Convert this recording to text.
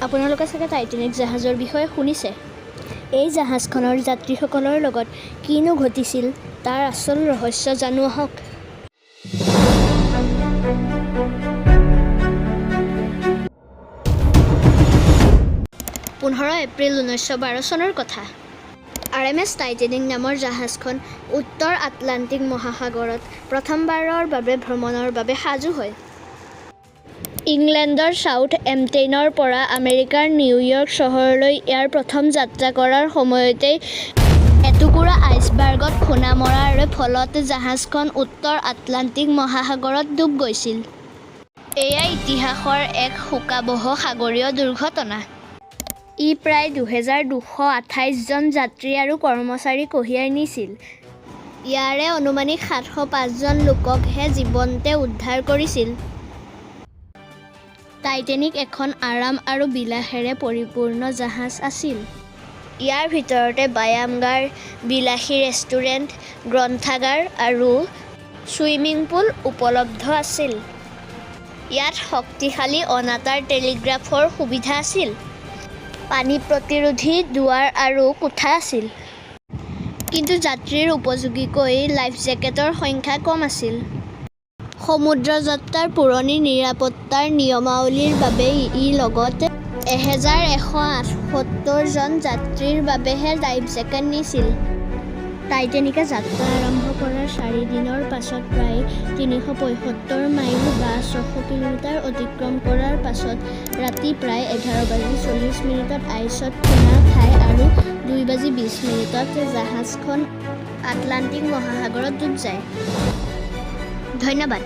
আপোনালোকে চাগে টাইটানিক জাহাজৰ বিষয়ে শুনিছে। এই জাহাজখনৰ যাত্ৰীসকলৰ লগত কিনো ঘটিছিল তাৰ আচল ৰহস্য জানো আহক। 15 এপ্ৰিল 1912 চনৰ কথা। RMS টাইটানিক নামৰ জাহাজখন উত্তৰ আটলাণ্টিক মহাসাগৰত প্ৰথমবাৰৰ বাবে ভ্ৰমণৰ বাবে সাজু হয়। ইংলেণ্ডৰ সাউথ এম্পটেইনৰ পৰা আমেৰিকাৰ নিউয়ৰ্ক চহৰলৈ ইয়াৰ প্ৰথম যাত্ৰা কৰাৰ সময়তেই এটুকুৰা আইচবাৰ্গত খুন্দা মৰাৰ ফলত জাহাজখন উত্তৰ আটলাণ্টিক মহাসাগৰত ডুব গৈছিল। এয়া ইতিহাসৰ এক শোকাবহ সাগৰীয় দুৰ্ঘটনা। ই প্ৰায় 2228 জন যাত্ৰী আৰু কৰ্মচাৰী কঢ়িয়াই নিছিল। ইয়াৰে অনুমানিক 705 জন লোককহে জীৱন্তে উদ্ধাৰ কৰিছিল। টাইটানিক এখন আৰাম আৰু বিলাসেৰে পৰিপূৰ্ণ জাহাজ আছিল। ইয়াৰ ভিতৰতে ব্যায়ামাগাৰ, বিলাসী ৰেষ্টুৰেণ্ট, গ্ৰন্থাগাৰ আৰু ছুইমিং পুল উপলব্ধ আছিল। ইয়াত শক্তিশালী অনাতাঁৰ টেলিগ্ৰাফৰ সুবিধা আছিল। পানী প্ৰতিৰোধী দুৱাৰ আৰু কোঠা আছিল। কিন্তু যাত্ৰীৰ উপযোগীকৈ লাইফ জেকেটৰ সংখ্যা কম আছিল। সমুদ্ৰ যাত্ৰাৰ পুৰণি নিৰাপত্তাৰ নিয়মাৱলীৰ বাবে ই লগত 1178 জন যাত্ৰীৰ বাবেহে লাইফ জেকেট নিছিল। টাইটানিকে যাত্ৰা আৰম্ভ কৰাৰ 4 দিনৰ পাছত প্ৰায় 375 মাইল বা 600 কিলোমিটাৰ অতিক্ৰম কৰাৰ পাছত ৰাতি প্ৰায় 11:40 আইচত খুন্দা খায় আৰু 2:20 জাহাজখন আটলাণ্টিক মহাসাগৰত ডুব যায়। ধন্যবাদ।